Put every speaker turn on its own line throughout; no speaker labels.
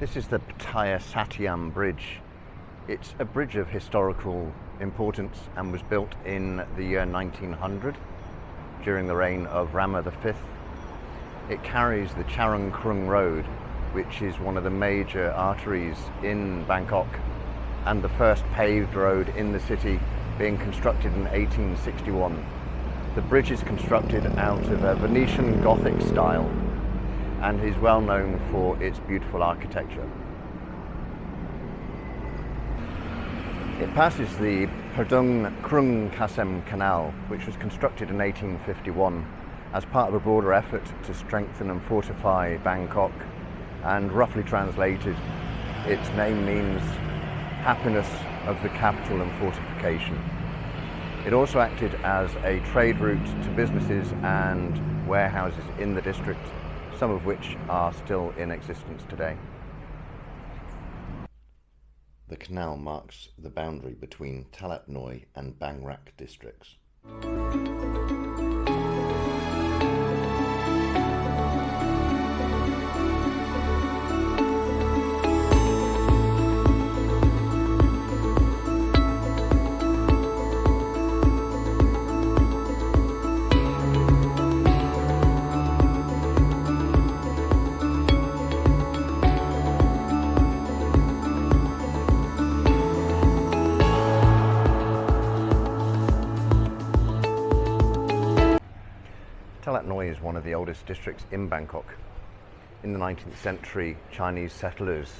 This is the Pattaya Satyam Bridge. It's a bridge of historical importance and was built in the year 1900 during the reign of Rama V. It carries the Charoen Krung Road, which is one of the major arteries in Bangkok and the first paved road in the city, being constructed in 1861. The bridge is constructed out of a Venetian Gothic style and is well known for its beautiful architecture. It passes the Perdung Krung Kasem Canal, which was constructed in 1851 as part of a broader effort to strengthen and fortify Bangkok, and roughly translated, its name means happiness of the capital and fortification. It also acted as a trade route to businesses and warehouses in the district, some of which are still in existence today. The canal marks the boundary between Talat Noi and Bang Rak districts. Talat Noi is one of the oldest districts in Bangkok. In the 19th century, Chinese settlers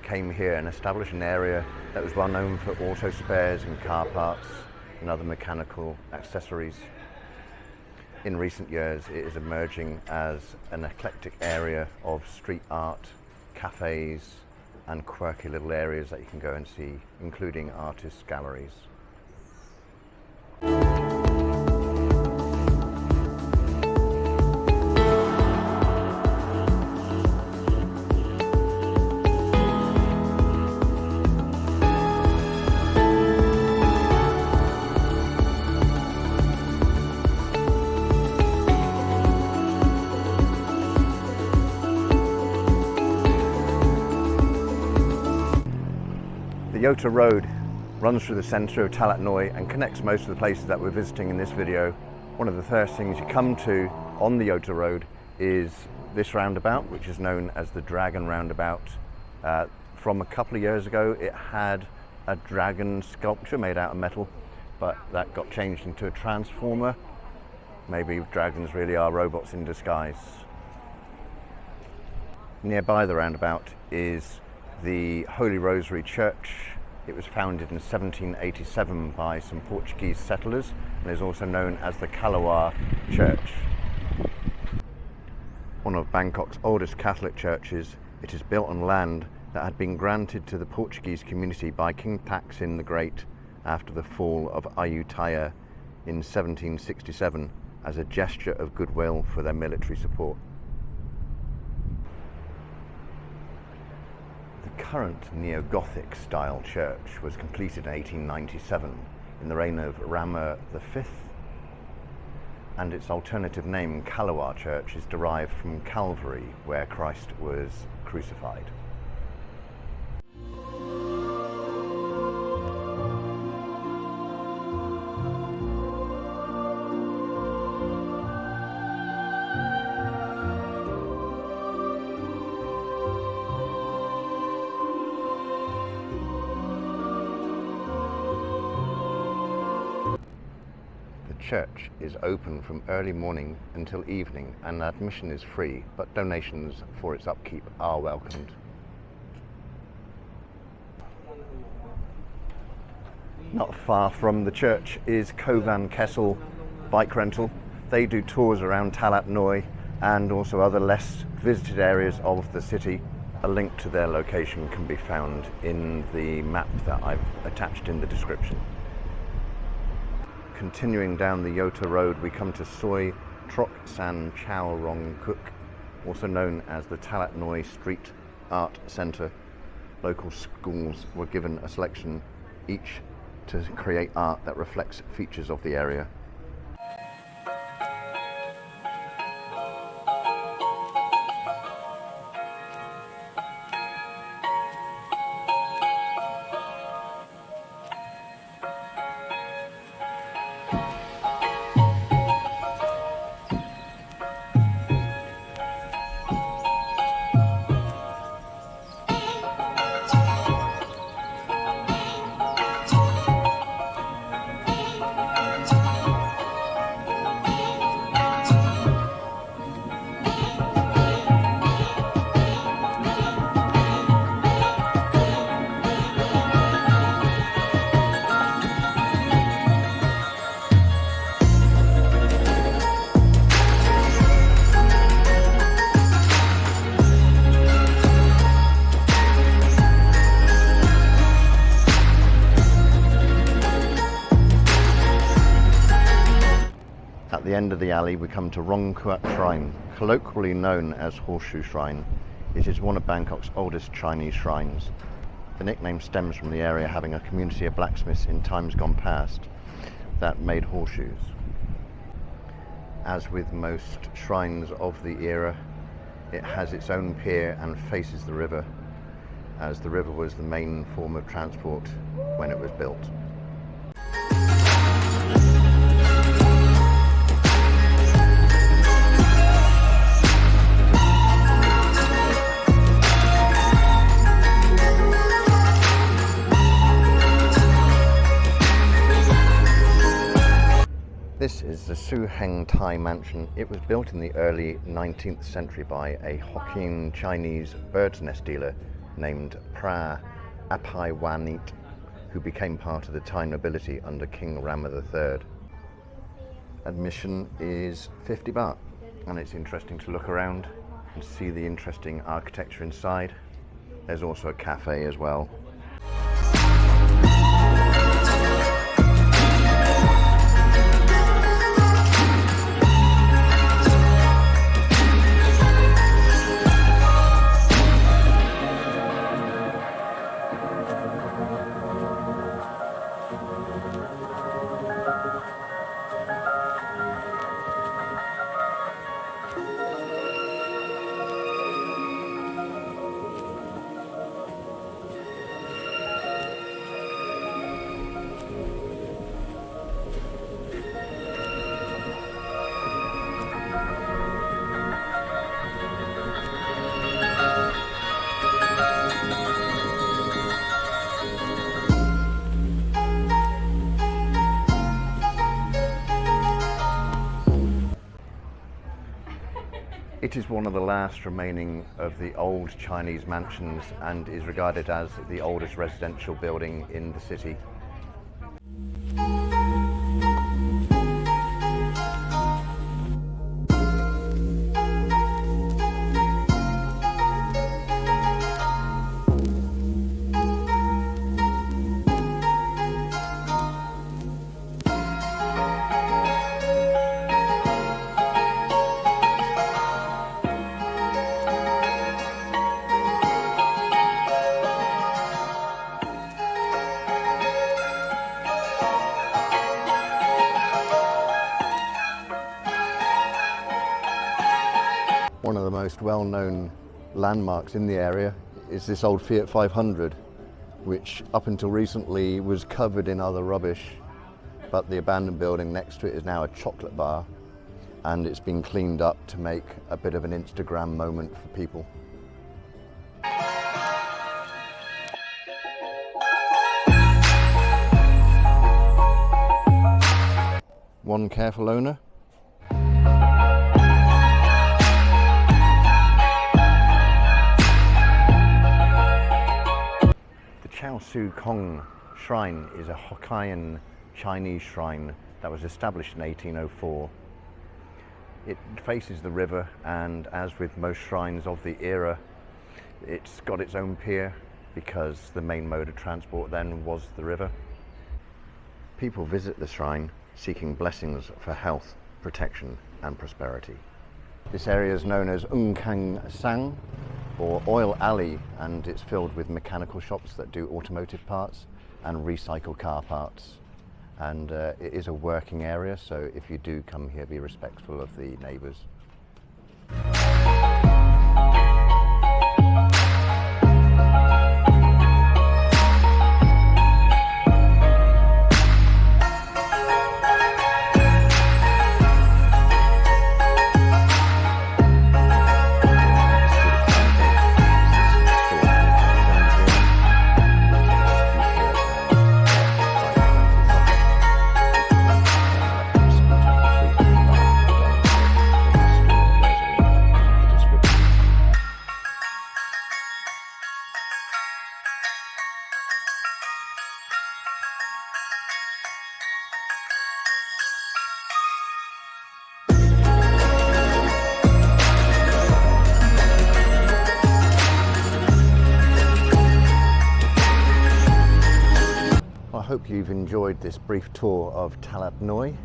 came here and established an area that was well known for auto spares and car parts and other mechanical accessories. In recent years, it is emerging as an eclectic area of street art, cafes, and quirky little areas that you can go and see, including artists' galleries. The Yota Road runs through the centre of Talat Noi and connects most of the places that we're visiting in this video. One of the first things you come to on the Yota Road is this roundabout, which is known as the Dragon Roundabout. From a couple of years ago, it had a dragon sculpture made out of metal, but that got changed into a transformer. Maybe dragons really are robots in disguise. Nearby the roundabout is the Holy Rosary Church. It was founded in 1787 by some Portuguese settlers and is also known as the Kalawar Church. One of Bangkok's oldest Catholic churches, it is built on land that had been granted to the Portuguese community by King Taksin the Great after the fall of Ayutthaya in 1767 as a gesture of goodwill for their military support. The current neo-Gothic style church was completed in 1897 in the reign of Rama V, and its alternative name, Kalawar Church, is derived from Calvary, where Christ was crucified. The church is open from early morning until evening, and admission is free, but donations for its upkeep are welcomed. Not far from the church is Kovan Kessel Bike Rental. They do tours around Talat Noi and also other less visited areas of the city. A link to their location can be found in the map that I've attached in the description. Continuing down the Yota Road, we come to Soi Trok San Chao Rong Kuak, also known as the Talat Noi Street Art Centre. Local schools were given a selection each to create art that reflects features of the area. the end of the alley we come to Rong Kuak Shrine, colloquially known as Horseshoe Shrine. It is one of Bangkok's oldest Chinese shrines. The nickname stems from the area having a community of blacksmiths in times gone past that made horseshoes. As with most shrines of the era, it has its own pier and faces the river, as the river was the main form of transport when it was built. This is the Su Heng Thai mansion. It was built in the early 19th century by a Hokkien Chinese bird's nest dealer named Soi Wanit, who became part of the Thai nobility under King Rama III. Admission is 50 baht, and it's interesting to look around and see the interesting architecture inside. There's also a cafe as well. It is one of the last remaining of the old Chinese mansions and is regarded as the oldest residential building in the city. One of the most well-known landmarks in the area is this old Fiat 500, which up until recently was covered in other rubbish, but the abandoned building next to it is now a chocolate bar, and it's been cleaned up to make a bit of an Instagram moment for people. One careful owner. Chao Phraya Shrine is a Hokkien Chinese shrine that was established in 1804. It faces the river, and as with most shrines of the era, it's got its own pier because the main mode of transport then was the river. People visit the shrine seeking blessings for health, protection and prosperity. This area is known as Kang Sang, or Oil Alley, and it's filled with mechanical shops that do automotive parts and recycle car parts. And it is a working area, so if you do come here, be respectful of the neighbours. I hope you've enjoyed this brief tour of Talat Noi.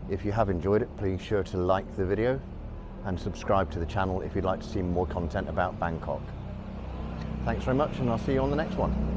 If you have enjoyed it, please sure to like the video and subscribe to the channel if you'd like to see more content about Bangkok. Thanks very much, and I'll see you on the next one.